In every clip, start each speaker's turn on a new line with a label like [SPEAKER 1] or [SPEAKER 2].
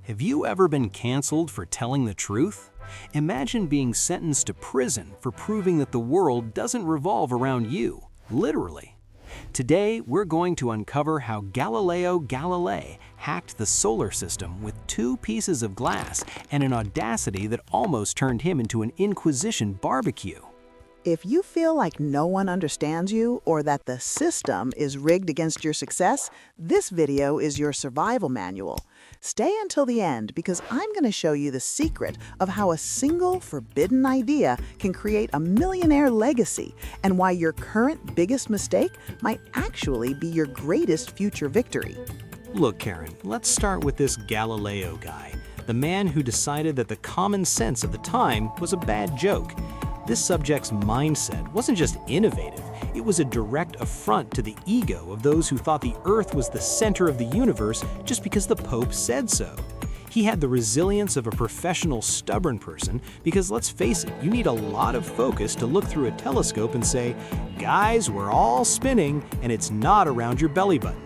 [SPEAKER 1] Have you ever been canceled for telling the truth? Imagine being sentenced to prison for proving that the world doesn't revolve around you, literally. Today, we're going to uncover how Galileo Galilei hacked the solar system with 2 pieces of glass and an audacity that almost turned him into an Inquisition barbecue.
[SPEAKER 2] If you feel like no one understands you or that the system is rigged against your success, this video is your survival manual. Stay until the end because I'm going to show you the secret of how a single forbidden idea can create a millionaire legacy and why your current biggest mistake might actually be your greatest future victory.
[SPEAKER 1] Look, Karen, let's start with this Galileo guy, the man who decided that the common sense of the time was a bad joke. This subject's mindset wasn't just innovative, it was a direct affront to the ego of those who thought the Earth was the center of the universe just because the Pope said so. He had the resilience of a professional stubborn person because, let's face it, you need a lot of focus to look through a telescope and say, "Guys, we're all spinning and it's not around your belly button."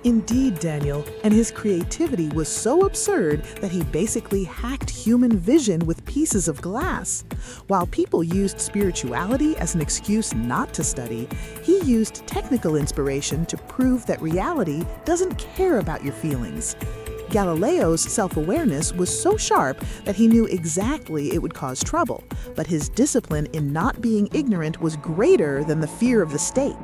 [SPEAKER 2] Indeed, Daniel, and his creativity was so absurd that he basically hacked human vision with pieces of glass. While people used spirituality as an excuse not to study, he used technical inspiration to prove that reality doesn't care about your feelings. Galileo's self-awareness was so sharp that he knew exactly it would cause trouble, but his discipline in not being ignorant was greater than the fear of the stake.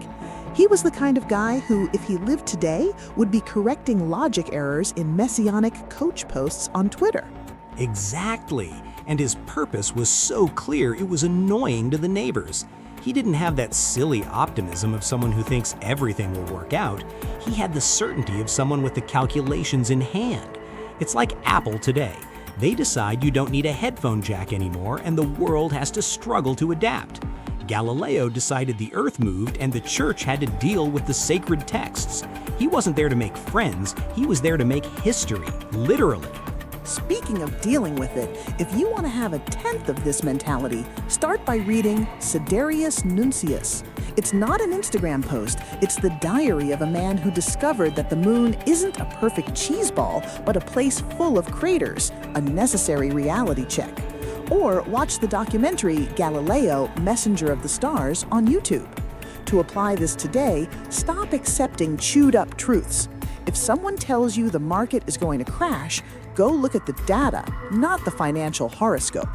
[SPEAKER 2] He was the kind of guy who, if he lived today, would be correcting logic errors in messianic coach posts on Twitter.
[SPEAKER 1] Exactly, and his purpose was so clear it was annoying to the neighbors. He didn't have that silly optimism of someone who thinks everything will work out. He had the certainty of someone with the calculations in hand. It's like Apple today. They decide you don't need a headphone jack anymore and the world has to struggle to adapt. Galileo decided the Earth moved and the church had to deal with the sacred texts. He wasn't there to make friends, he was there to make history, literally.
[SPEAKER 2] Speaking of dealing with it, if you want to have a tenth of this mentality, start by reading Sidereus Nuncius. It's not an Instagram post, it's the diary of a man who discovered that the moon isn't a perfect cheese ball, but a place full of craters, a necessary reality check. Or watch the documentary Galileo, Messenger of the Stars on YouTube. To apply this today, stop accepting chewed-up truths. If someone tells you the market is going to crash, go look at the data, not the financial horoscope.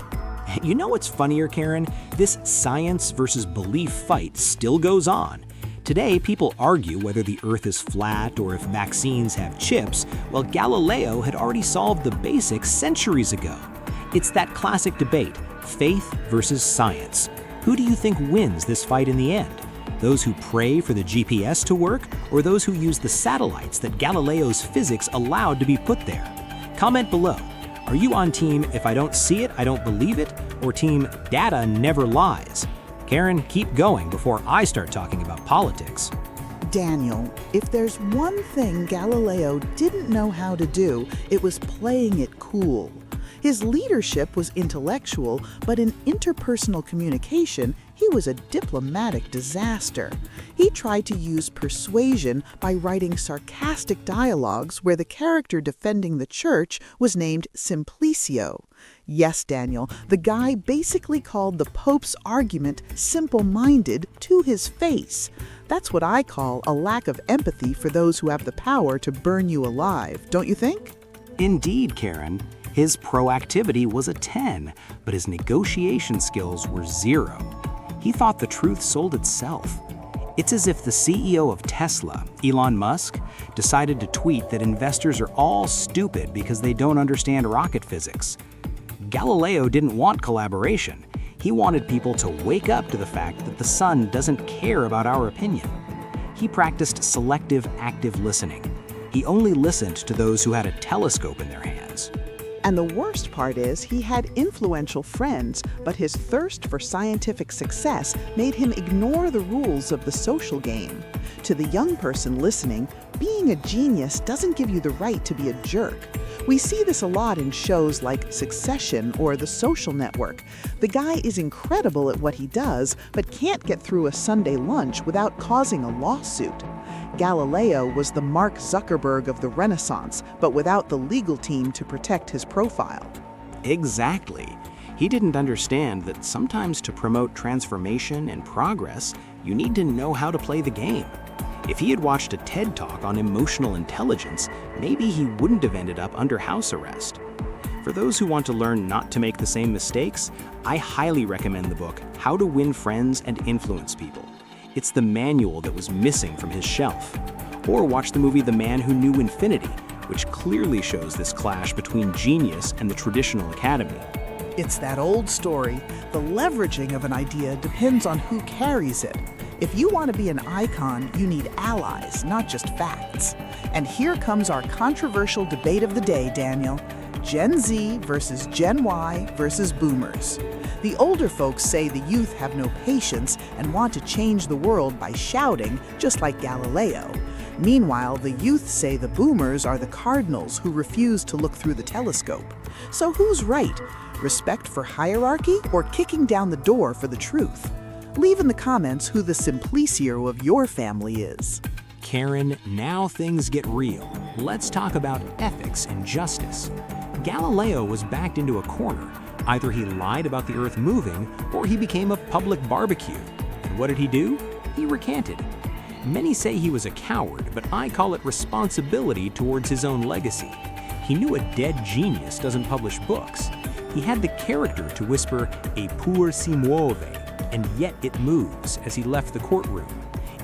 [SPEAKER 1] You know what's funnier, Karen? This science versus belief fight still goes on. Today, people argue whether the Earth is flat or if vaccines have chips, while Galileo had already solved the basics centuries ago. It's that classic debate, faith versus science. Who do you think wins this fight in the end? Those who pray for the GPS to work, or those who use the satellites that Galileo's physics allowed to be put there? Comment below. Are you on team "if I don't see it, I don't believe it," or team "data never lies"? Karen, keep going before I start talking about politics.
[SPEAKER 2] Daniel, if there's one thing Galileo didn't know how to do, it was playing it cool. His leadership was intellectual, but in interpersonal communication, he was a diplomatic disaster. He tried to use persuasion by writing sarcastic dialogues where the character defending the church was named Simplicio. Yes, Daniel, the guy basically called the Pope's argument simple-minded to his face. That's what I call a lack of empathy for those who have the power to burn you alive, don't you think?
[SPEAKER 1] Indeed, Karen. His proactivity was a 10, but his negotiation skills were 0. He thought the truth sold itself. It's as if the CEO of Tesla, Elon Musk, decided to tweet that investors are all stupid because they don't understand rocket physics. Galileo didn't want collaboration. He wanted people to wake up to the fact that the sun doesn't care about our opinion. He practiced selective active listening. He only listened to those who had a telescope in their hands.
[SPEAKER 2] And the worst part is he had influential friends, but his thirst for scientific success made him ignore the rules of the social game. To the young person listening, being a genius doesn't give you the right to be a jerk. We see this a lot in shows like Succession or The Social Network. The guy is incredible at what he does, but can't get through a Sunday lunch without causing a lawsuit. Galileo was the Mark Zuckerberg of the Renaissance, but without the legal team to protect his profile.
[SPEAKER 1] Exactly. He didn't understand that sometimes to promote transformation and progress, you need to know how to play the game. If he had watched a TED Talk on emotional intelligence, maybe he wouldn't have ended up under house arrest. For those who want to learn not to make the same mistakes, I highly recommend the book How to Win Friends and Influence People. It's the manual that was missing from his shelf. Or watch the movie The Man Who Knew Infinity, which clearly shows this clash between genius and the traditional academy.
[SPEAKER 2] It's that old story. The leveraging of an idea depends on who carries it. If you want to be an icon, you need allies, not just facts. And here comes our controversial debate of the day, Daniel. Gen Z versus Gen Y versus Boomers. The older folks say the youth have no patience and want to change the world by shouting, just like Galileo. Meanwhile, the youth say the Boomers are the cardinals who refuse to look through the telescope. So who's right? Respect for hierarchy or kicking down the door for the truth? Leave in the comments who the simplicio of your family is.
[SPEAKER 1] Karen, now things get real. Let's talk about ethics and justice. Galileo was backed into a corner. Either he lied about the Earth moving, or he became a public barbecue. And what did he do? He recanted. Many say he was a coward, but I call it responsibility towards his own legacy. He knew a dead genius doesn't publish books. He had the character to whisper, "Eppur si muove," and yet it moves, as he left the courtroom.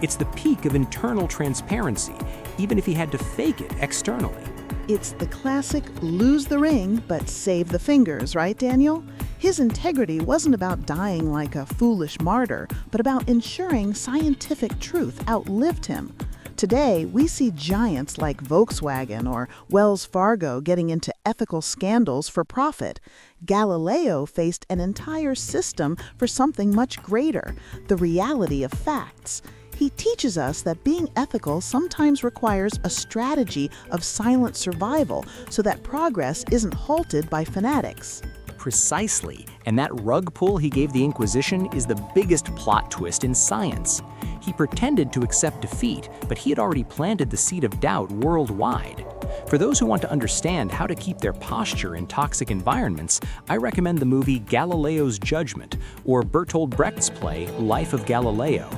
[SPEAKER 1] It's the peak of internal transparency, even if he had to fake it externally.
[SPEAKER 2] It's the classic lose the ring, but save the fingers, right, Daniel? His integrity wasn't about dying like a foolish martyr, but about ensuring scientific truth outlived him. Today, we see giants like Volkswagen or Wells Fargo getting into ethical scandals for profit. Galileo faced an entire system for something much greater, the reality of facts. He teaches us that being ethical sometimes requires a strategy of silent survival so that progress isn't halted by fanatics.
[SPEAKER 1] Precisely, and that rug pull he gave the Inquisition is the biggest plot twist in science. He pretended to accept defeat, but he had already planted the seed of doubt worldwide. For those who want to understand how to keep their posture in toxic environments, I recommend the movie Galileo's Judgment, or Bertolt Brecht's play Life of Galileo.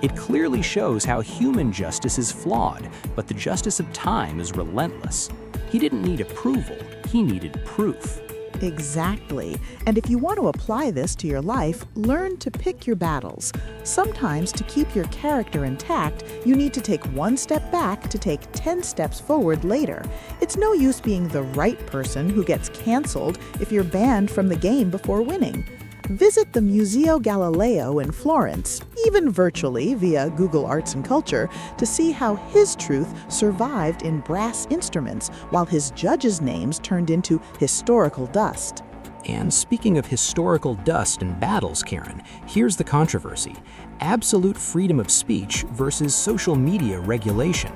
[SPEAKER 1] It clearly shows how human justice is flawed, but the justice of time is relentless. He didn't need approval, he needed proof.
[SPEAKER 2] Exactly. And if you want to apply this to your life, learn to pick your battles. Sometimes to keep your character intact, you need to take one step back to take 10 steps forward later. It's no use being the right person who gets canceled if you're banned from the game before winning. Visit the Museo Galileo in Florence, even virtually via Google Arts and Culture, to see how his truth survived in brass instruments while his judges' names turned into historical dust.
[SPEAKER 1] And speaking of historical dust and battles, Karen, here's the controversy: absolute freedom of speech versus social media regulation.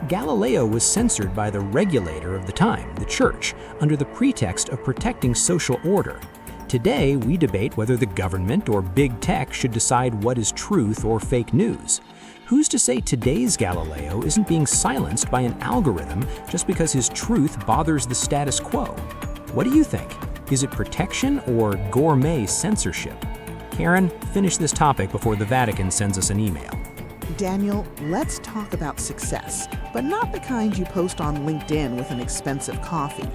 [SPEAKER 1] Galileo was censored by the regulator of the time, the Church, under the pretext of protecting social order. Today, we debate whether the government or big tech should decide what is truth or fake news. Who's to say today's Galileo isn't being silenced by an algorithm just because his truth bothers the status quo? What do you think? Is it protection or gourmet censorship? Karen, finish this topic before the Vatican sends us an email.
[SPEAKER 2] Daniel, let's talk about success, but not the kind you post on LinkedIn with an expensive coffee.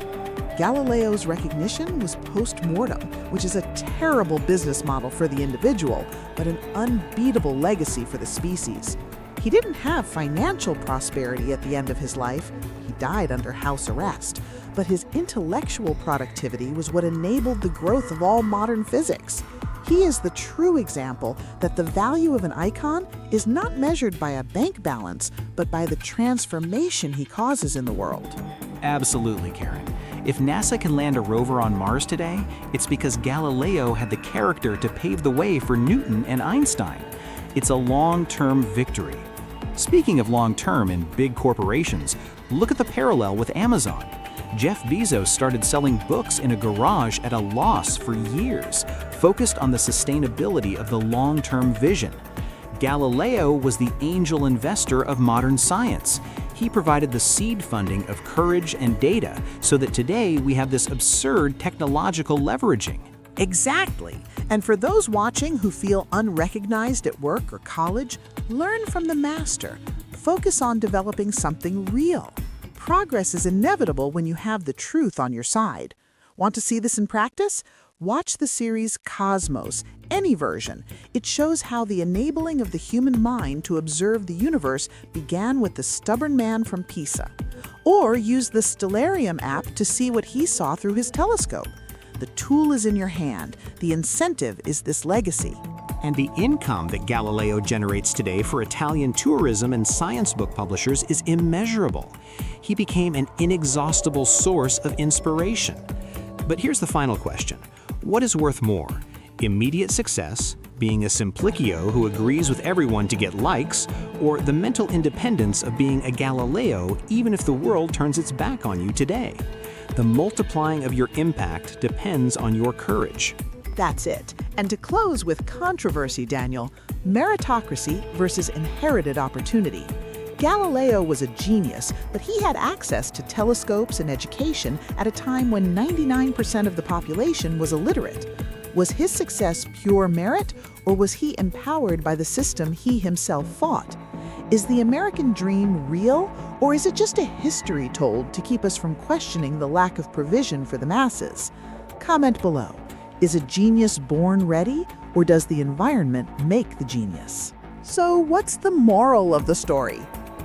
[SPEAKER 2] Galileo's recognition was post-mortem, which is a terrible business model for the individual, but an unbeatable legacy for the species. He didn't have financial prosperity at the end of his life. He died under house arrest. But his intellectual productivity was what enabled the growth of all modern physics. He is the true example that the value of an icon is not measured by a bank balance, but by the transformation he causes in the world.
[SPEAKER 3] Absolutely, Karen. If NASA can land a rover on Mars today, it's because Galileo had the character to pave the way for Newton and Einstein. It's a long-term victory. Speaking of long-term and big corporations, look at the parallel with Amazon. Jeff Bezos started selling books in a garage at a loss for years, focused on the sustainability of the long-term vision. Galileo was the angel investor of modern science. He provided the seed funding of courage and data so that today we have this absurd technological leveraging.
[SPEAKER 2] Exactly. And for those watching who feel unrecognized at work or college, learn from the master. Focus on developing something real. Progress is inevitable when you have the truth on your side. Want to see this in practice? Watch the series Cosmos, any version. It shows how the enabling of the human mind to observe the universe began with the stubborn man from Pisa. Or use the Stellarium app to see what he saw through his telescope. The tool is in your hand. The incentive is this legacy.
[SPEAKER 1] And the income that Galileo generates today for Italian tourism and science book publishers is immeasurable. He became an inexhaustible source of inspiration. But here's the final question. What is worth more? Immediate success, being a Simplicio who agrees with everyone to get likes, or the mental independence of being a Galileo even if the world turns its back on you today? The multiplying of your impact depends on your courage.
[SPEAKER 2] That's it. And to close with controversy, Daniel, meritocracy versus inherited opportunity. Galileo was a genius, but he had access to telescopes and education at a time when 99% of the population was illiterate. Was his success pure merit, or was he empowered by the system he himself fought? Is the American dream real, or is it just a history told to keep us from questioning the lack of provision for the masses? Comment below. Is a genius born ready, or does the environment make the genius? So what's the moral of the story?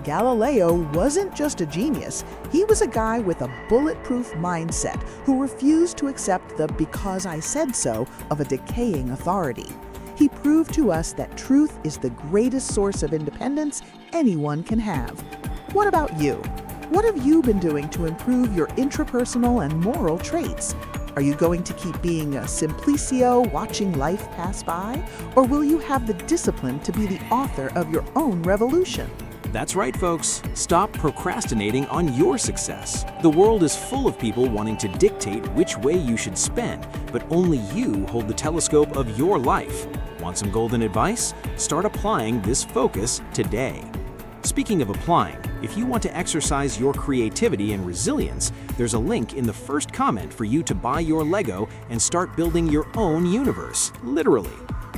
[SPEAKER 2] Galileo wasn't just a genius, he was a guy with a bulletproof mindset who refused to accept the "because I said so" of a decaying authority. He proved to us that truth is the greatest source of independence anyone can have. What about you? What have you been doing to improve your intrapersonal and moral traits? Are you going to keep being a Simplicio watching life pass by? Or will you have the discipline to be the author of your own revolution?
[SPEAKER 1] That's right, folks. Stop procrastinating on your success. The world is full of people wanting to dictate which way you should spend, but only you hold the telescope of your life. Want some golden advice? Start applying this focus today. Speaking of applying, if you want to exercise your creativity and resilience, there's a link in the first comment for you to buy your Lego and start building your own universe, literally.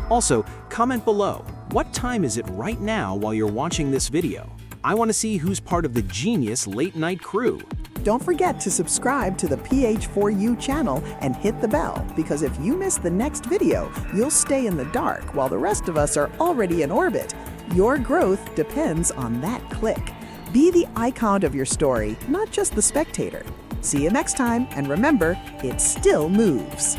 [SPEAKER 1] Also, comment below, what time is it right now while you're watching this video? I want to see who's part of the genius late night crew.
[SPEAKER 2] Don't forget to subscribe to the PH4U channel and hit the bell, because if you miss the next video, you'll stay in the dark while the rest of us are already in orbit. Your growth depends on that click. Be the icon of your story, not just the spectator. See you next time, and remember, it still moves.